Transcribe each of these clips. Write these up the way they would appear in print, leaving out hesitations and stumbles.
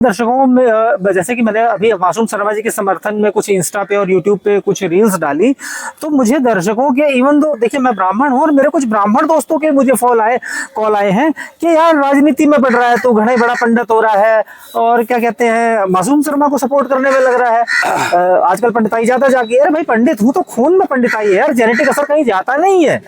दर्शकों में जैसे कि मैंने अभी मासूम शर्मा जी के समर्थन में कुछ इंस्टा पे और यूट्यूब पे कुछ रील्स डाली, तो मुझे दर्शकों के, इवन दो देखिए मैं ब्राह्मण हूँ और मेरे कुछ ब्राह्मण दोस्तों के मुझे कॉल आए हैं कि यार राजनीति में पढ़ रहा है तो घना ही बड़ा पंडित हो रहा है और क्या कहते हैं मासूम शर्मा को सपोर्ट करने में लग रहा है। आजकल पंडिताई ज्यादा जागी है। भाई पंडित हूँ तो खून में पंडिताई है यार, जेनेटिक असर कहीं जाता नहीं है।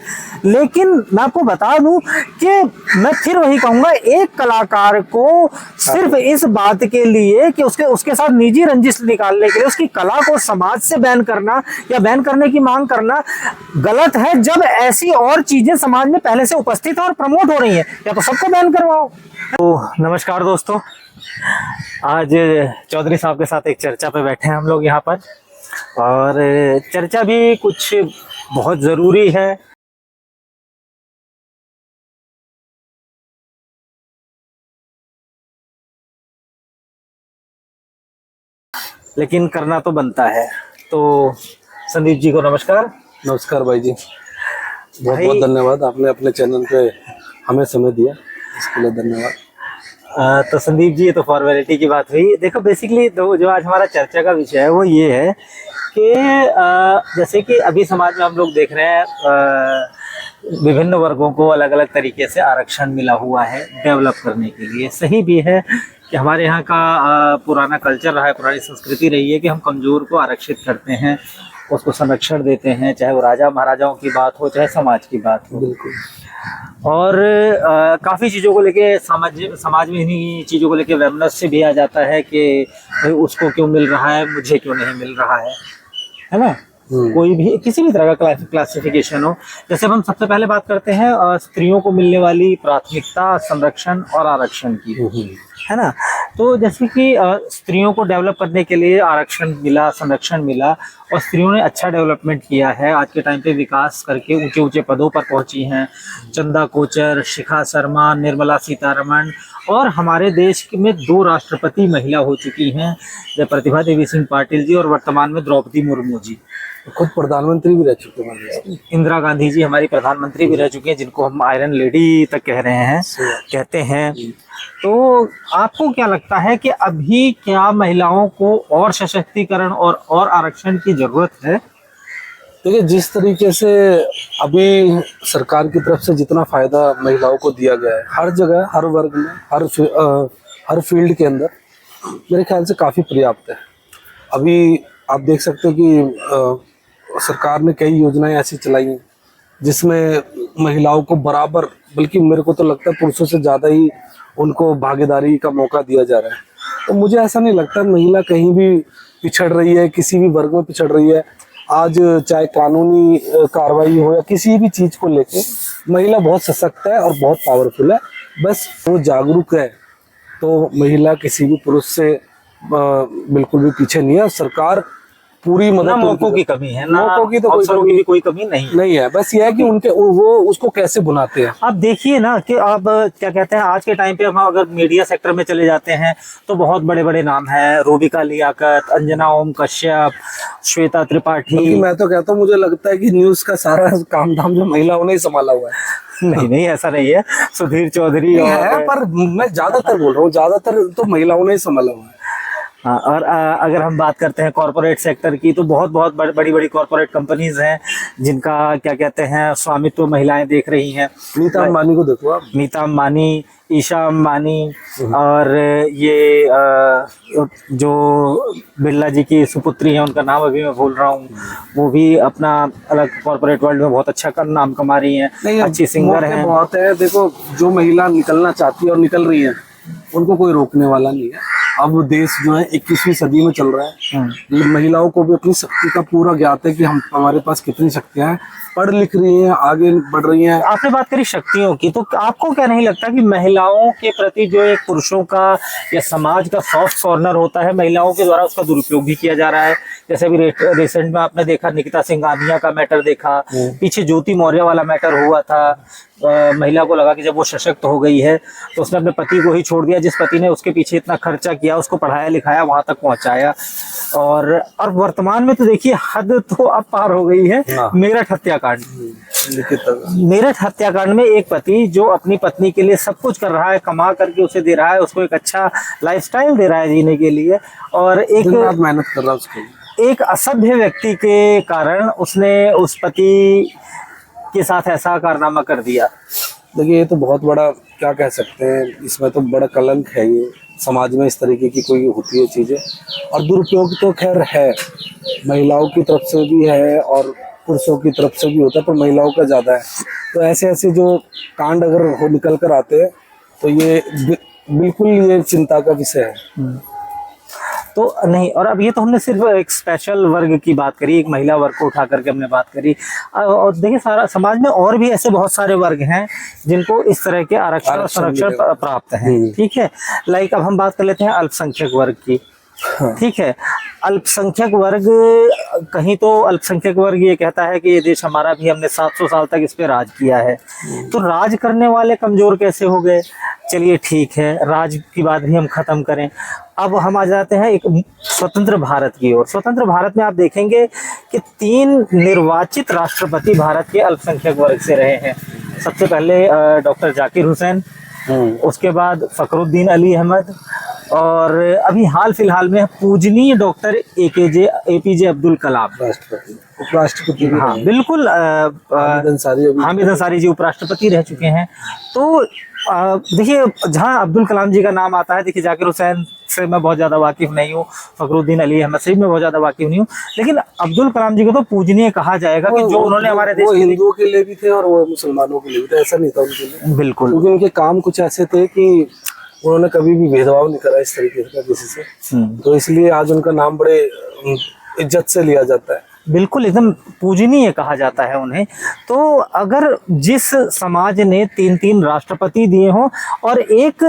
लेकिन मैं आपको बता दूं कि मैं फिर वही कहूंगा, एक कलाकार को सिर्फ इस बात के लिए कि उसके साथ निजी रंजिश निकालने के लिए उसकी कला को समाज से बैन करना या बैन करने की मांग करना गलत है, जब ऐसी और चीजें समाज में पहले से उपस्थित और प्रमोट हो रही है। या तो सबको बैन करवाओ। तो नमस्कार दोस्तों, आज चौधरी साहब के साथ एक चर्चा पे बैठे हैं हम लोग यहाँ पर, और चर्चा भी कुछ बहुत जरूरी है। लेकिन करना तो बनता है। तो संदीप जी को नमस्कार। नमस्कार भाई जी, बहुत बहुत धन्यवाद, आपने अपने चैनल पे हमें समय दिया, इसके लिए धन्यवाद। तो संदीप जी, ये तो फॉर्मेलिटी की बात हुई। देखो बेसिकली जो आज हमारा चर्चा का विषय है वो ये है कि जैसे कि अभी समाज में हम लोग देख रहे हैं विभिन्न वर्गों को अलग अलग तरीके से आरक्षण मिला हुआ है डेवलप करने के लिए। सही भी है कि हमारे यहाँ का पुराना कल्चर रहा है, पुरानी संस्कृति रही है कि हम कमज़ोर को आरक्षित करते हैं, उसको संरक्षण देते हैं, चाहे वो राजा महाराजाओं की बात हो चाहे समाज की बात हो। बिल्कुल। और काफ़ी चीज़ों को लेके समाज में इन्हीं चीज़ों को लेके वैमनस्य भी आ जाता है कि भाई उसको क्यों मिल रहा है, मुझे क्यों नहीं मिल रहा है ना। कोई भी किसी भी तरह का क्लासिफिकेशन हो। जैसे हम सबसे पहले बात करते हैं स्त्रियों को मिलने वाली प्राथमिकता, संरक्षण और आरक्षण की, है ना। तो जैसे कि स्त्रियों को डेवलप करने के लिए आरक्षण मिला, संरक्षण मिला और स्त्रियों ने अच्छा डेवलपमेंट किया है। आज के टाइम पे विकास करके ऊंचे ऊंचे पदों पर पहुंची हैं। चंदा कोचर, शिखा शर्मा, निर्मला सीतारमण, और हमारे देश में 2 राष्ट्रपति महिला हो चुकी हैं, प्रतिभा देवी सिंह पाटिल जी और वर्तमान में द्रौपदी मुर्मू जी। खुद प्रधानमंत्री भी रह चुके हैं। इंदिरा गांधी जी हमारी प्रधानमंत्री भी रह चुकी हैं, जिनको हम आयरन लेडी तक कह रहे हैं, कहते हैं। तो आपको क्या लगता है कि अभी क्या महिलाओं को और सशक्तिकरण और आरक्षण की जरूरत है? देखिए, जिस तरीके से अभी सरकार की तरफ से जितना फायदा महिलाओं को दिया गया है, हर जगह, हर वर्ग में, हर फील्ड के अंदर, मेरे ख्याल से काफ़ी पर्याप्त है। अभी आप देख सकते हैं कि सरकार ने कई योजनाएं ऐसी चलाई हैं जिसमें महिलाओं को बराबर, बल्कि मेरे को तो लगता है पुरुषों से ज़्यादा ही उनको भागीदारी का मौका दिया जा रहा है। तो मुझे ऐसा नहीं लगता महिला कहीं भी पिछड़ रही है, किसी भी वर्ग में पिछड़ रही है। आज चाहे कानूनी कार्रवाई हो या किसी भी चीज़ को लेके महिला बहुत सशक्त है और बहुत पावरफुल है। बस वो जागरूक है तो महिला किसी भी पुरुष से बिल्कुल भी पीछे नहीं है। सरकार पूरी मदद, ना मौकों की कमी है, ना मौकों की तो अवसरों की भी कोई कमी नहीं है। बस ये है कि उनके वो उसको कैसे बुनाते हैं। आप देखिए ना कि आप क्या कहते हैं, आज के टाइम पे हम अगर मीडिया सेक्टर में चले जाते हैं तो बहुत बड़े बड़े नाम हैं, रूबिका लियाकत, अंजना ओम कश्यप, श्वेता त्रिपाठी। मैं तो कहता हूँ, मुझे लगता है कि न्यूज का सारा काम धाम जो महिलाओं ने ही संभाला हुआ है। नहीं ऐसा नहीं है, सुधीर चौधरी है, पर मैं ज्यादातर बोल रहा हूँ, ज्यादातर तो महिलाओं ने ही संभाला हुआ है। हाँ, और अगर हम बात करते हैं कॉरपोरेट सेक्टर की, तो बहुत बहुत बड़ी बड़ी कॉरपोरेट कंपनीज हैं जिनका क्या कहते हैं स्वामित्व महिलाएं देख रही हैं। नीता अंबानी को देखो आप, नीता अंबानी, ईशा अंबानी, और ये जो बिरला जी की सुपुत्री है, उनका नाम अभी मैं भूल रहा हूँ, वो भी अपना अलग कॉरपोरेट वर्ल्ड में बहुत अच्छा नाम कमा रही हैं, अच्छी सिंगर हैं। बहुत है। देखो, जो महिला निकलना चाहती है और निकल रही है, उनको कोई रोकने वाला नहीं है। अब देश जो है 21वीं सदी में चल रहा है। महिलाओं को भी अपनी शक्ति का पूरा ज्ञात है कि हमारे पास कितनी शक्तियां हैं, पढ़ लिख रही हैं, आगे बढ़ रही हैं। आपने बात करी शक्तियों की, तो आपको क्या नहीं लगता कि महिलाओं के प्रति जो एक पुरुषों का या समाज का सॉफ्ट कॉर्नर होता है, महिलाओं के द्वारा उसका दुरुपयोग भी किया जा रहा है? जैसे अभी रिसेंट में आपने देखा निकिता सिंघानिया का मैटर देखा, पीछे ज्योति मौर्य वाला मैटर हुआ था। महिला को लगा कि जब वो सशक्त हो गई है तो उसने अपने पति को ही छोड़ दिया, जिस पति ने उसके पीछे इतना खर्चा किया, उसको पढ़ाया लिखाया, वहां तक पहुंचाया। और वर्तमान में तो देखिए हद तो अब पार हो गई है। हाँ। मेरठ हत्याकांड, लिखित मेरठ हत्याकांड में एक पति जो अपनी पत्नी के लिए सब कुछ कर रहा है, कमा करके उसे दे रहा है, उसको एक अच्छा लाइफस्टाइल दे रहा है जीने के लिए, और एक दिन रात मेहनत कर रहा है उसके लिए। एक असभ्य व्यक्ति के कारण उसने उस पति के साथ ऐसा कारनामा कर दिया। देखिए ये तो बहुत बड़ा, क्या कह सकते हैं, इसमें तो बड़ा कलंक है ये समाज में, इस तरीके की कोई होती है चीजें। और दुरुपयोग तो खैर है, महिलाओं की तरफ से भी है और पुरुषों की तरफ से भी होता है, पर महिलाओं का ज्यादा है। तो ऐसे ऐसे जो कांड अगर हो निकल कर आते हैं तो ये बिल्कुल ये चिंता का विषय है। तो नहीं, और अब ये तो हमने सिर्फ एक स्पेशल वर्ग की बात करी, एक महिला वर्ग को उठा करके हमने बात करी, और देखिए सारा समाज में और भी ऐसे बहुत सारे वर्ग हैं जिनको इस तरह के आरक्षण और संरक्षण प्राप्त है। ठीक है, लाइक अब हम बात कर लेते हैं अल्पसंख्यक वर्ग की। ठीक है, अल्पसंख्यक वर्ग, कहीं तो अल्पसंख्यक वर्ग ये कहता है कि ये देश हमारा भी, हमने 700 साल तक इस पे राज किया है। तो राज करने वाले कमजोर कैसे हो गए? चलिए ठीक है, राज की बात भी हम खत्म करें। अब हम आ जाते हैं एक स्वतंत्र भारत की ओर। स्वतंत्र भारत में आप देखेंगे कि 3 निर्वाचित राष्ट्रपति भारत के अल्पसंख्यक वर्ग से रहे हैं। सबसे पहले डॉक्टर जाकिर हुसैन, उसके बाद फखरुद्दीन अली अहमद, और अभी हाल फिलहाल में पूजनीय डॉक्टर एपीजे अब्दुल कलाम, राष्ट्रपति, उपराष्ट्रपति। हाँ बिल्कुल, हामिद अंसारी जी उपराष्ट्रपति रह चुके हैं। तो देखिए, जहाँ अब्दुल कलाम जी का नाम आता है, देखिए जाकिर हुसैन से मैं बहुत ज़्यादा वाकिफ नहीं हूँ, फखरुद्दीन अली अहमद से भी मैं बहुत ज़्यादा वाकिफ नहीं हूँ, लेकिन अब्दुल कलाम जी को तो पूजनीय कहा जाएगा कि जो उन्होंने हमारे देश, हिंदुओं के लिए भी थे और वो मुसलमानों के लिए भी थे, ऐसा नहीं था उनके लिए। बिल्कुल, क्योंकि उनके काम कुछ ऐसे थे कि उन्होंने कभी भी भेदभाव नहीं करा इस तरीके का किसी से, तो इसलिए आज उनका नाम बड़े इज्जत से लिया जाता है। बिल्कुल, एकदम पूजनीय कहा जाता है उन्हें। तो अगर जिस समाज ने 3 राष्ट्रपति दिए हों और एक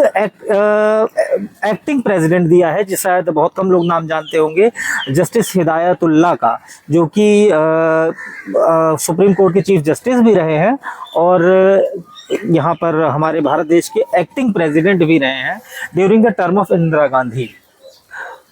एक्टिंग प्रेसिडेंट दिया है, जिस शायद बहुत कम लोग नाम जानते होंगे, जस्टिस हिदायतुल्लाह का, जो कि सुप्रीम कोर्ट के चीफ जस्टिस भी रहे हैं और यहाँ पर हमारे भारत देश के एक्टिंग प्रेसिडेंट भी रहे हैं during the term of Indira Gandhi.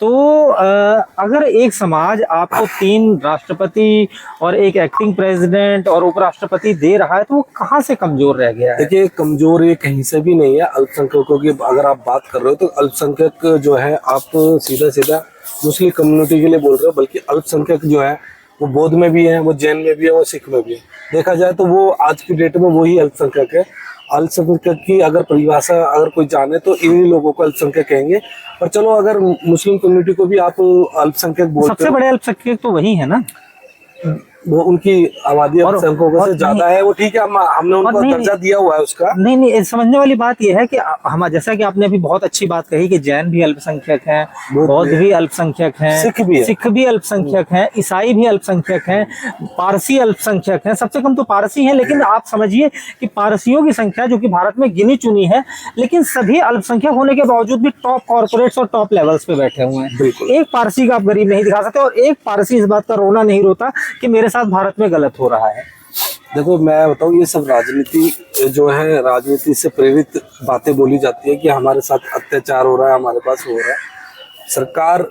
तो अगर एक समाज आपको 3 राष्ट्रपति और एक एक्टिंग प्रेसिडेंट और उपराष्ट्रपति दे रहा है, तो वो कहाँ से कमजोर रह गया है? देखिए, कमजोर ये कहीं से भी नहीं है। अल्पसंख्यकों की अगर आप बात कर रहे हो तो अल्पसंख्यक जो है, आप सीधा सीधा मुस्लिम कम्युनिटी के लिए बोल रहे हो, बल्कि अल्पसंख्यक जो है वो बौद्ध में भी है, वो जैन में भी है, वो सिख में भी है। देखा जाए तो वो आज की डेट में वही अल्पसंख्यक है। अल्पसंख्यक की अगर परिभाषा अगर कोई जाने तो इन्हीं लोगों को अल्पसंख्यक कहेंगे। पर चलो, अगर मुस्लिम कम्युनिटी को भी आप अल्पसंख्यक बोलते हो, सबसे बड़े अल्पसंख्यक तो वही है ना, वो उनकी आबादी अल्पसंख्यकों से ज्यादा है, वो ठीक है, हमने उनको दर्जा दिया हुआ है उसका। नहीं, समझने वाली बात यह है कि हम, जैसा कि आपने अभी बहुत अच्छी बात कही कि जैन भी अल्पसंख्यक हैं, बौद्ध भी अल्पसंख्यक हैं, सिख भी अल्पसंख्यक हैं, ईसाई भी अल्पसंख्यक हैं, पारसी अल्पसंख्यक हैं, सबसे कम तो पारसी हैं। लेकिन आप समझिए कि पारसियों की संख्या जो कि भारत में गिनी चुनी है, लेकिन सभी अल्पसंख्यक होने के बावजूद भी टॉप कॉर्पोरेट्स और टॉप लेवल्स पे बैठे हुए हैं। एक पारसी का आप गरीब नहीं दिखा सकते, और एक पारसी इस बात का रोना नहीं रोता कि मेरे साथ भारत में गलत हो रहा है। देखो, मैं बताऊं, ये सब राजनीति जो है, राजनीति से प्रेरित बातें बोली जाती है कि हमारे साथ अत्याचार हो रहा है, हमारे पास हो रहा है। सरकार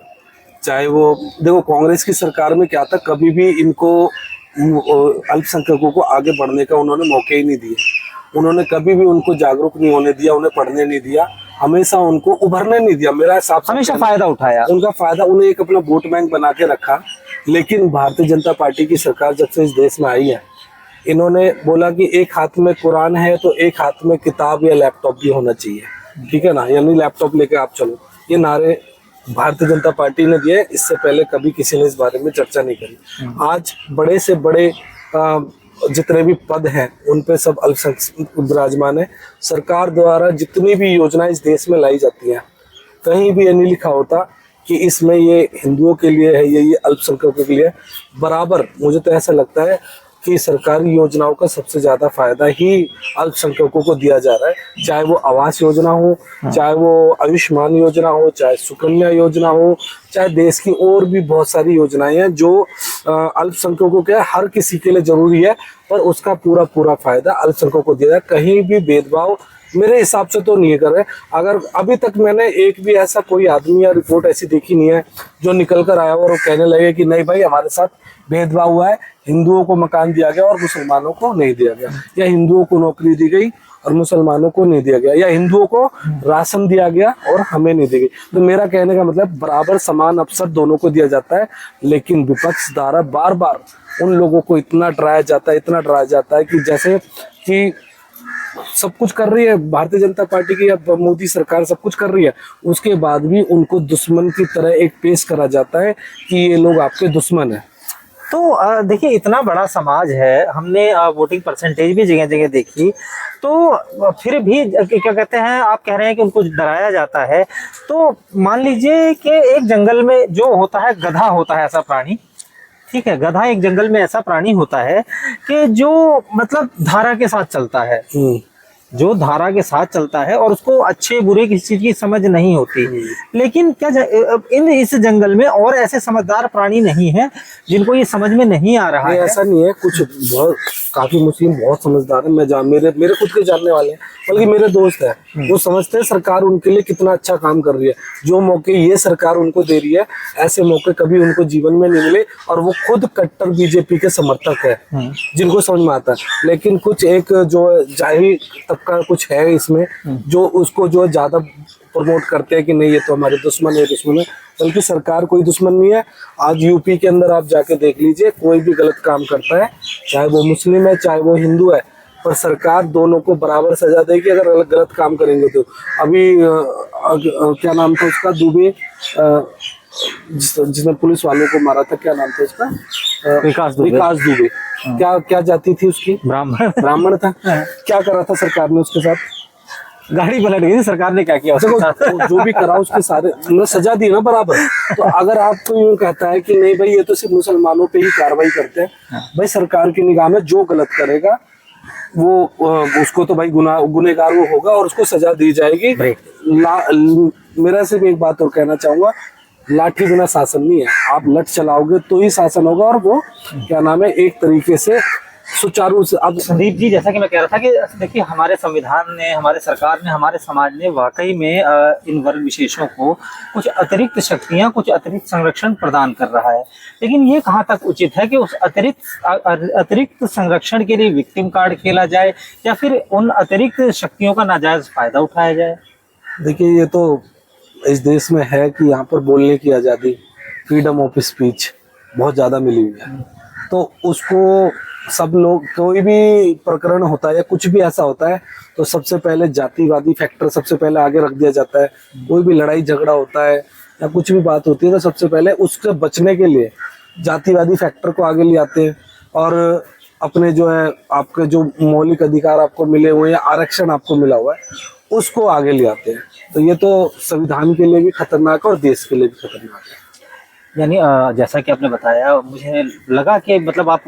चाहे वो, देखो कांग्रेस की सरकार में क्या था, कभी भी इनको अल्पसंख्यकों को आगे बढ़ने का उन्होंने मौके ही नहीं दिए। उन्होंने कभी भी उनको जागरूक नहीं होने दिया, उन्हें पढ़ने नहीं दिया, हमेशा उनको उभरने नहीं दिया। मेरा हिसाब से हमेशा फायदा उठाया, उनका फायदा, उन्हें एक अपना वोट बैंक बना के रखा। लेकिन भारतीय जनता पार्टी की सरकार जब से इस देश में आई है, इन्होंने बोला कि एक हाथ में कुरान है तो एक हाथ में किताब या लैपटॉप भी होना चाहिए, ठीक है ना, यानी लैपटॉप लेके आप चलो। ये नारे भारतीय जनता पार्टी ने दिए, इससे पहले कभी किसी ने इस बारे में चर्चा नहीं करी। आज बड़े से बड़े जितने भी पद हैं उन पे सब अल्पसंख्यक विराजमान है। सरकार द्वारा जितनी भी योजनाएं इस देश में लाई जाती हैं, कहीं भी ये नहीं लिखा होता कि इसमें ये हिंदुओं के लिए है, ये अल्पसंख्यकों के लिए। बराबर मुझे तो ऐसा लगता है कि सरकारी योजनाओं का सबसे ज्यादा फायदा ही अल्पसंख्यकों को दिया जा रहा है, चाहे वो आवास योजना हो, चाहे वो आयुष्मान योजना हो, चाहे सुकन्या योजना हो, चाहे देश की और भी बहुत सारी योजनाएं हैं जो अल्पसंख्यकों के हर किसी के लिए जरूरी है, पर उसका पूरा फायदा अल्पसंख्यकों को दिया जाए। कहीं भी भेदभाव मेरे हिसाब से तो नहीं कर रहे। अगर अभी तक मैंने एक भी ऐसा कोई आदमी या रिपोर्ट ऐसी देखी नहीं है जो निकल कर आया और वो कहने लगे कि नहीं भाई हमारे साथ भेदभाव हुआ है, हिंदुओं को मकान दिया गया और मुसलमानों को नहीं दिया गया, या हिंदुओं को नौकरी दी गई और मुसलमानों को नहीं दिया गया, या हिंदुओं को राशन दिया गया और हमें नहीं दी गई। तो मेरा कहने का मतलब बराबर समान अवसर दोनों को दिया जाता है, लेकिन विपक्ष द्वारा बार बार उन लोगों को इतना डराया जाता है, इतना डराया जाता है कि जैसे कि सब कुछ कर रही है भारतीय जनता पार्टी की या मोदी सरकार, सब कुछ कर रही है, उसके बाद भी उनको दुश्मन की तरह एक पेश करा जाता है कि ये लोग आपके दुश्मन है। तो देखिए इतना बड़ा समाज है, हमने वोटिंग परसेंटेज भी जगह जगह देखी, तो फिर भी क्या कहते हैं, आप कह रहे हैं कि उनको डराया जाता है। तो मान लीजिए कि एक जंगल में जो होता है, गधा होता है ऐसा प्राणी, ठीक है, गधा एक जंगल में ऐसा प्राणी होता है कि जो मतलब धारा के साथ चलता है, जो धारा के साथ चलता है और उसको अच्छे बुरे किसी चीज की समझ नहीं होती। लेकिन क्या इस जंगल में और ऐसे समझदार प्राणी नहीं है जिनको ये समझ में नहीं आ रहा है? ऐसा नहीं है, कुछ बहुत काफी मुस्लिम बहुत समझदार है। मैं मेरे खुद के जानने वाले हैं, बल्कि मेरे दोस्त हैं, वो समझते हैं सरकार उनके लिए कितना अच्छा काम कर रही है। जो मौके ये सरकार उनको दे रही है, ऐसे मौके कभी उनको जीवन में नहीं मिले, और वो खुद कट्टर बीजेपी के समर्थक है, जिनको समझ में आता है। लेकिन कुछ एक जो जाहिल तबका कुछ है इसमें, जो उसको जो ज्यादा प्रमोट करते हैं कि नहीं ये तो हमारे दुश्मन है, दुश्मन है, बल्कि सरकार कोई दुश्मन नहीं है। आज यूपी के अंदर आप जाके देख लीजिए, कोई भी गलत काम करता है, चाहे वो मुस्लिम है चाहे वो हिंदू है, पर सरकार दोनों को बराबर सजा देगी अगर गलत काम करेंगे तो। अभी क्या नाम था उसका, दुबे, जिसने पुलिस वालों को मारा था, क्या नाम था उसका, विकास दुबे। क्या क्या जाति थी उसकी? ब्राह्मण था। क्या करा था सरकार ने उसके साथ? गाड़ी पलट गई। सरकार ने क्या किया उसके साथ? तो जो भी करा उसके सारे सजा दी ना बराबर। तो अगर आपको यूं कहता है कि नहीं भाई ये तो सिर्फ मुसलमानों पे ही कार्रवाई करते हैं, भाई सरकार की निगाह में जो गलत करेगा वो उसको तो भाई गुनहगार वो होगा और उसको सजा दी जाएगी। मेरा सिर्फ एक बात और कहना चाहूंगा, लाठी बिना शासन नहीं है। आप लठ चलाओगे तो ही शासन होगा, और वो क्या नाम है, एक तरीके से सुचारू से। अब संदीप जी, जैसा कि मैं कह रहा था कि देखिए हमारे संविधान ने, हमारे सरकार ने, हमारे समाज ने वाकई में इन वर्ग विशेषों को कुछ अतिरिक्त शक्तियां, कुछ अतिरिक्त संरक्षण प्रदान कर रहा है। लेकिन ये कहाँ तक उचित है कि उस अतिरिक्त संरक्षण के लिए विक्टिम कार्ड खेला जाए या फिर उन अतिरिक्त शक्तियों का नाजायज फायदा उठाया जाए? देखिए ये तो इस देश में है कि यहाँ पर बोलने की आज़ादी, फ्रीडम ऑफ स्पीच बहुत ज़्यादा मिली हुई है। तो उसको सब लोग, कोई भी प्रकरण होता है या कुछ भी ऐसा होता है तो सबसे पहले जातिवादी फैक्टर सबसे पहले आगे रख दिया जाता है। कोई भी लड़ाई झगड़ा होता है या कुछ भी बात होती है तो सबसे पहले उससे बचने के लिए जातिवादी फैक्टर को आगे ले आते हैं, और अपने जो है आपके जो मौलिक अधिकार आपको मिले हुए हैं या आरक्षण आपको मिला हुआ है उसको आगे ले आते हैं। तो ये तो संविधान के लिए भी खतरनाक है और देश के लिए भी खतरनाक है। यानी जैसा कि आपने बताया, मुझे लगा कि मतलब आप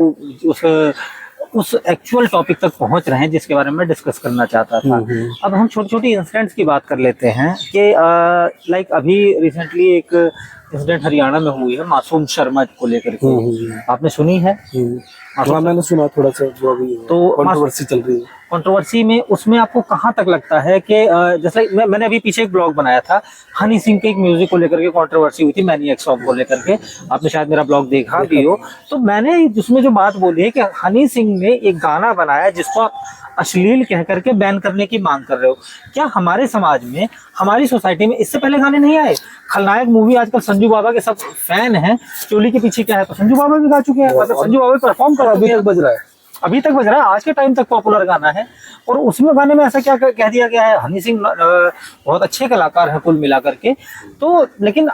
उस एक्चुअल टॉपिक तक पहुंच रहे हैं जिसके बारे में डिस्कस करना चाहता था। अब हम छोटी छोटी इंसिडेंट्स की बात कर लेते हैं कि लाइक अभी रिसेंटली एक इंसिडेंट हरियाणा में हुई है मासूम शर्मा को लेकर के, आपने सुनी है? हाँ मैंने सुना थोड़ा सा, जो अभी तो कंट्रोवर्सी चल रही है। कंट्रोवर्सी में उसमें आपको कहाँ तक लगता है कि जैसे मैंने अभी पीछे एक ब्लॉग बनाया था, हनी सिंह के एक म्यूजिक को लेकर के कंट्रोवर्सी हुई थी, मैनिएक सॉन्ग को लेकर के, आपने शायद मेरा ब्लॉग देखा भी हो। तो मैंने जिसमें जो बात बोली है कि हनी सिंह ने एक गाना बनाया जिसको आप अश्लील कह करके बैन करने की मांग कर रहे हो। क्या हमारे समाज में, हमारी सोसाइटी में इससे पहले गाने नहीं आए? खलनायक मूवी आजकल संजू बाबा के सब फैन हैं, चोली के पीछे क्या है, तो संजू बाबा भी गा चुके हैं, मतलब संजू बाबा परफॉर्म कर अभी तक बज रहा है, अभी तक बज रहा है, आज के टाइम तक पॉपुलर गाना है। और उसमें गाने में ऐसा क्या कह दिया गया है, हनी सिंह बहुत अच्छे कलाकार है कुल मिलाकर के। तो लेकिन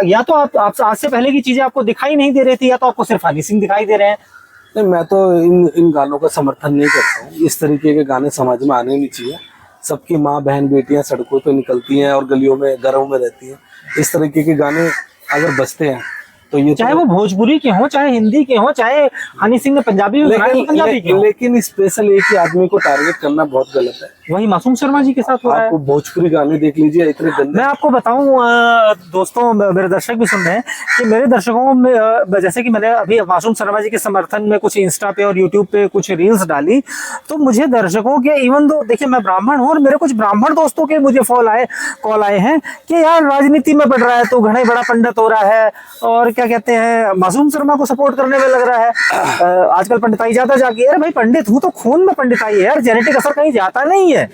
या तो आप आज से पहले की चीजें आपको दिखाई नहीं दे रही थी, या तो आपको सिर्फ हनी सिंह दिखाई दे रहे हैं। नहीं, मैं तो इन गानों का समर्थन नहीं करता हूँ। इस तरीके के गाने समाज में आने नहीं चाहिए। सबकी माँ बहन बेटियां सड़कों पे निकलती हैं और गलियों में घरों में रहती हैं। इस तरीके के गाने अगर बजते हैं तो ये चाहे वो भोजपुरी के हो, चाहे हिंदी के हो, चाहे हनी सिंह ने पंजाबी में बनाया तो पंजाबी के हो। लेकिन स्पेशल एक ही आदमी को टारगेट करना बहुत गलत है। वही मासूम शर्मा जी के साथ हो रहा है। आपको भोजपुरी गाने देख लीजिए, इतने गंदे। मैं आपको बताऊं दोस्तों, मेरे दर्शक भी सुन रहे हैं कि मेरे दर्शकों में, जैसे कि मैंने अभी मासूम शर्मा जी के समर्थन में कुछ इंस्टा पे और यूट्यूब पे कुछ रील्स डाली, तो मुझे दर्शकों के, इवन दो देखिए मैं ब्राह्मण हूं और मेरे कुछ ब्राह्मण दोस्तों के मुझे कॉल आए हैं कि यार राजनीति में बढ़ रहा है, तो घना बड़ा पंडित हो रहा है और क्या कहते हैं मासूम शर्मा को सपोर्ट करने में लग रहा है। आजकल पंडिताई ज्यादा जागी है। अरे भाई पंडित हूं तो खून में पंडिताई है यार, जेनेटिक असर कहीं जाता नहीं है।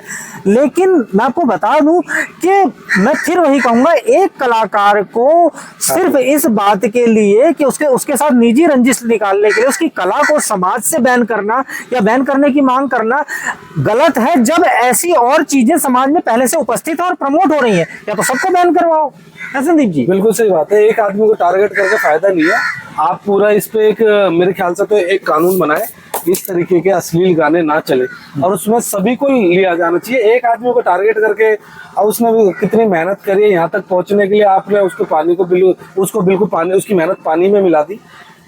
लेकिन मैं आपको बता दूं कि मैं फिर वही कहूंगा, एक कलाकार को सिर्फ इस बात के लिए कि उसके साथ निजी रंजिश निकालने के लिए उसकी कला को समाज से बैन करना या बैन करने की मांग करना गलत है, जब ऐसी और चीजें समाज में पहले से उपस्थित और प्रमोट हो रही है। या तो सबको बैन करवाओ। संदीप जी बिल्कुल सही बात है। एक आदमी को टारगेट करके फायदा नहीं है। आप पूरा इस पे एक, मेरे ख्याल से तो एक कानून बनाए, इस तरीके के अश्लील गाने ना चले और उसमें सभी को लिया जाना चाहिए। एक आदमी को टारगेट करके, अब उसने भी कितनी मेहनत करी है यहाँ तक पहुंचने के लिए, आपने उसको बिल्कुल पानी, उसकी मेहनत पानी में मिला दी।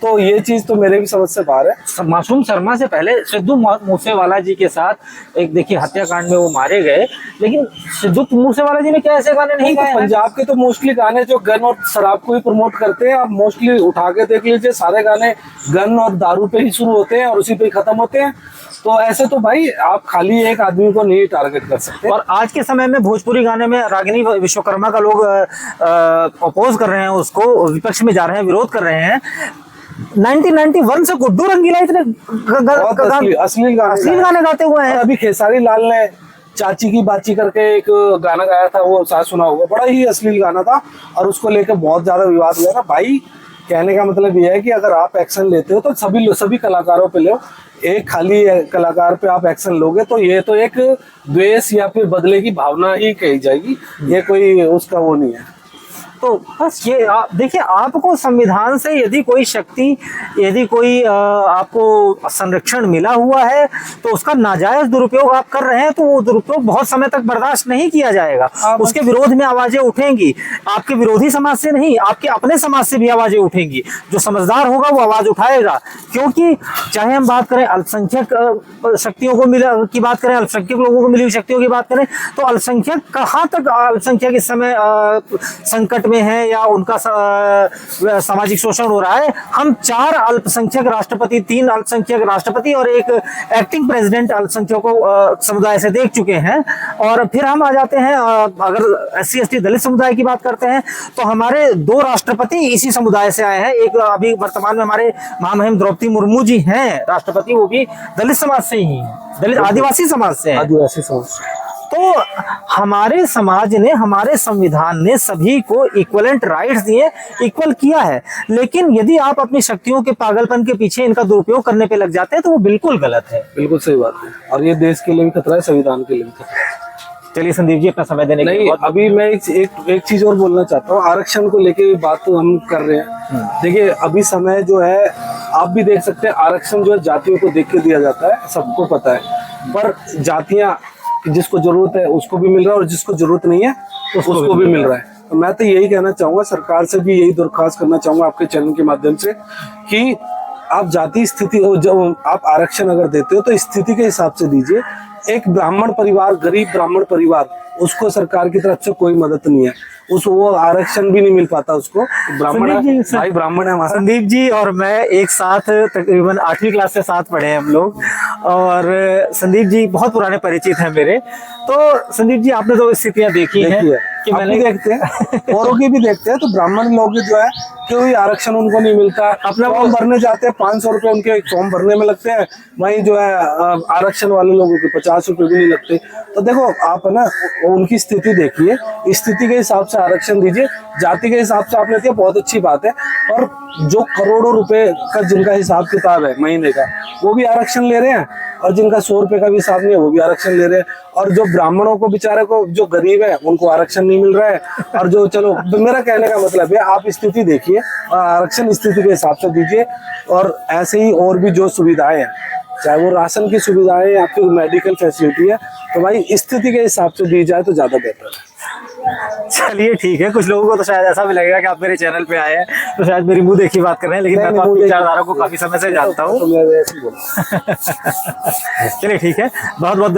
तो ये चीज तो मेरे भी समझ से बाहर है। मासूम शर्मा से पहले सिद्धू मूसेवाला जी के साथ एक देखिए हत्याकांड में वो मारे गए, लेकिन सिद्धू मूसेवाला जी ने क्या ऐसे गाने नहीं गाए? पंजाब के तो मोस्टली गाने जो गन और शराब को ही प्रमोट करते हैं, आप मोस्टली उठा के देख लीजिए, सारे गाने गन और दारू पे ही शुरू होते हैं और उसी पे ही खत्म होते हैं। तो ऐसे तो भाई आप खाली एक आदमी को नहीं टारगेट कर सकते। और आज के समय में भोजपुरी गाने में रागिनी विश्वकर्मा का लोग अपोज कर रहे हैं, उसको विपक्ष में जा रहे हैं, विरोध कर रहे हैं। 1991 से गुड्डू रंगीला इतने अश्लील गाने गाते हुए हैं। अभी खेसारी लाल ने चाची की बाची करके एक गाना गाया था, वो शायद सुना होगा, बड़ा ही अश्लील गाना था और उसको लेकर बहुत ज्यादा विवाद हुआ था। भाई कहने का मतलब ये है कि अगर आप एक्शन लेते हो तो सभी कलाकारों पे लो, एक खाली कलाकार पे आप एक्शन लोगे तो ये तो एक द्वेष या फिर बदले की भावना ही कही जाएगी, ये कोई उसका वो नहीं है। तो बस ये देखिए, आपको संविधान से यदि कोई शक्ति, यदि कोई आपको संरक्षण मिला हुआ है तो उसका नाजायज दुरुपयोग आप कर रहे हैं, तो वो दुरुपयोग बहुत समय तक बर्दाश्त नहीं किया जाएगा। उसके विरोध में आवाजें उठेंगी, आपके विरोधी समाज से नहीं, आपके अपने समाज से भी आवाजें उठेंगी। जो समझदार होगा वो आवाज उठाएगा, क्योंकि चाहे हम बात करें अल्पसंख्यक शक्तियों को की बात करें, अल्पसंख्यक लोगों को मिली हुई शक्तियों की बात करें, तो अल्पसंख्यक कहाँ तक अल्पसंख्यक इस समय संकट में है या उनका सामाजिक शोषण हो रहा है। हम 4 अल्पसंख्यक राष्ट्रपति, 3 अल्पसंख्यक राष्ट्रपति और एक एक्टिंग प्रेसिडेंट अल्पसंख्यकों समुदाय से देख चुके हैं। और फिर हम आ जाते हैं, अगर SC ST दलित समुदाय की बात करते हैं तो हमारे 2 राष्ट्रपति इसी समुदाय से आए हैं। एक अभी वर्तमान में हमारे महामहिम द्रौपदी मुर्मू जी हैं राष्ट्रपति, वो भी दलित समाज से ही हैं, दलित आदिवासी समाज से हैं। आदिवासी समाज। तो हमारे समाज ने, हमारे संविधान ने सभी को इक्वलेंट राइट्स दिए, इक्वल किया है। लेकिन यदि आप अपनी शक्तियों के पागलपन के पीछे इनका दुरुपयोग करने पे लग जाते हैं तो वो बिल्कुल गलत है। बिल्कुल सही बात है, और ये देश के लिए भी खतरा है, संविधान के लिए भी खतरा है। चलिए संदीप जी, अपना समय देने के लिए अभी मैं एक चीज और बोलना चाहता हूँ। आरक्षण को लेके बात तो हम कर रहे हैं। देखिए अभी समय जो है, आप भी देख सकते हैं, आरक्षण जो है जातियों को देख के दिया जाता है, सबको पता है। पर जातियां, जिसको जरूरत है उसको भी मिल रहा है और जिसको जरूरत नहीं है उसको भी मिल रहा है। तो मैं तो यही कहना चाहूंगा, सरकार से भी यही दरख्वास्त करना चाहूंगा आपके चैनल के माध्यम से, कि आप जाति स्थिति, जब आप आरक्षण अगर देते हो तो स्थिति के हिसाब से दीजिए। एक ब्राह्मण परिवार, गरीब ब्राह्मण परिवार, उसको सरकार की तरफ से कोई मदद नहीं है, वो आरक्षण भी नहीं मिल पाता उसको। ब्राह्मण है, भाई ब्राह्मण है हमारा। संदीप जी और मैं एक साथ तकरीबन 8वीं क्लास से साथ पढ़े हैं हम लोग, और संदीप जी बहुत पुराने परिचित हैं मेरे। तो संदीप जी, आपने तो स्थितियां देखी हैं कि मैंने देखते हैं, औरों की भी देखते हैं। तो ब्राह्मण लोग जो है कोई आरक्षण उनको नहीं मिलता। अपना फॉर्म भरने जाते हैं, 500 रुपए उनके फॉर्म भरने में लगते हैं, वहीं जो है आरक्षण वाले लोगों के 50 रुपए भी नहीं लगते। तो देखो आप है ना, उनकी स्थिति देखिए, स्थिति के हिसाब से आरक्षण दीजिए। जाति के हिसाब से आपने दिया, बहुत अच्छी बात है। और जो करोड़ों रुपए का जिनका हिसाब किताब है महीने का, वो भी आरक्षण ले रहे हैं, और जिनका 100 रुपए का भी हिसाब नहीं है वो भी आरक्षण ले रहे हैं। और जो ब्राह्मणों को, बेचारे को, जो गरीब है उनको आरक्षण नहीं मिल रहा है। और जो, चलो मेरा कहने का मतलब है, आप स्थिति देखिए और आरक्षण स्थिति के हिसाब से दीजिए। और ऐसे ही और भी जो सुविधाएं हैं, चाहे वो राशन की सुविधाएं या फिर मेडिकल फैसिलिटी है, तो भाई स्थिति के हिसाब से दी जाए तो ज्यादा बेहतर है। चलिए ठीक है, कुछ लोगों को तो शायद ऐसा भी लगेगा कि आप मेरे चैनल पे आए हैं तो शायद मेरी मुंह देखी बात कर रहे हैं, लेकिन मैं तो आपकी विचारधारा को काफी समय से जानता हूँ। तो मैं ऐसे ही बोला। चलिए ठीक है, बहुत बहुत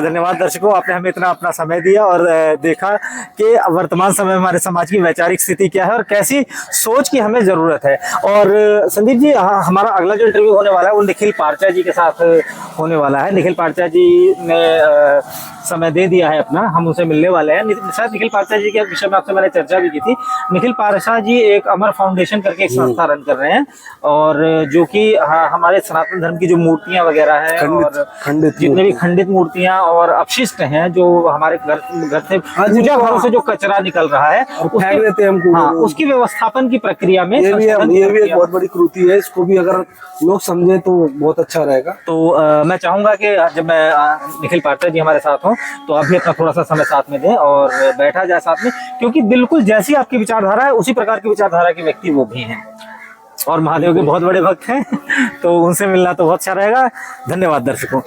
धन्यवाद दर्शकों, आपने हमें इतना अपना समय दिया और देखा कि वर्तमान समय में हमारे समाज की वैचारिक स्थिति क्या है और कैसी सोच की हमें जरूरत है। और संदीप जी, हमारा अगला जो इंटरव्यू होने वाला है वो निखिल पारचा जी के साथ होने वाला है। निखिल पारचा जी ने समय दे दिया है अपना, हम उनसे मिलने वाले हैं। शायद निखिल पारचा जी के विषय में आपसे मैंने चर्चा भी की थी। निखिल पारचा जी एक अमर फाउंडेशन करके एक संस्था रन कर रहे हैं, और जो कि हमारे सनातन धर्म की जो मूर्तियां वगैरह है और जितने भी खंडित मूर्तियां और अपशिष्ट हैं जो हमारे घर से पूजा घरों से जो कचरा निकल रहा है फेंक देते हैं हम, उसकी व्यवस्थापन की प्रक्रिया में ये भी एक बहुत बड़ी त्रुटि है। इसको भी अगर लोग समझे तो बहुत अच्छा रहेगा। तो मैं चाहूंगा कि जब मैं निखिल पारचा जी हमारे साथ हों तो आप भी अपना थोड़ा सा समय साथ में दें और बैठा जाए साथ में, क्योंकि बिल्कुल जैसी आपकी विचारधारा है उसी प्रकार की विचारधारा के व्यक्ति वो भी हैं और महादेव के बहुत बड़े भक्त हैं। तो उनसे मिलना तो बहुत अच्छा रहेगा। धन्यवाद दर्शकों।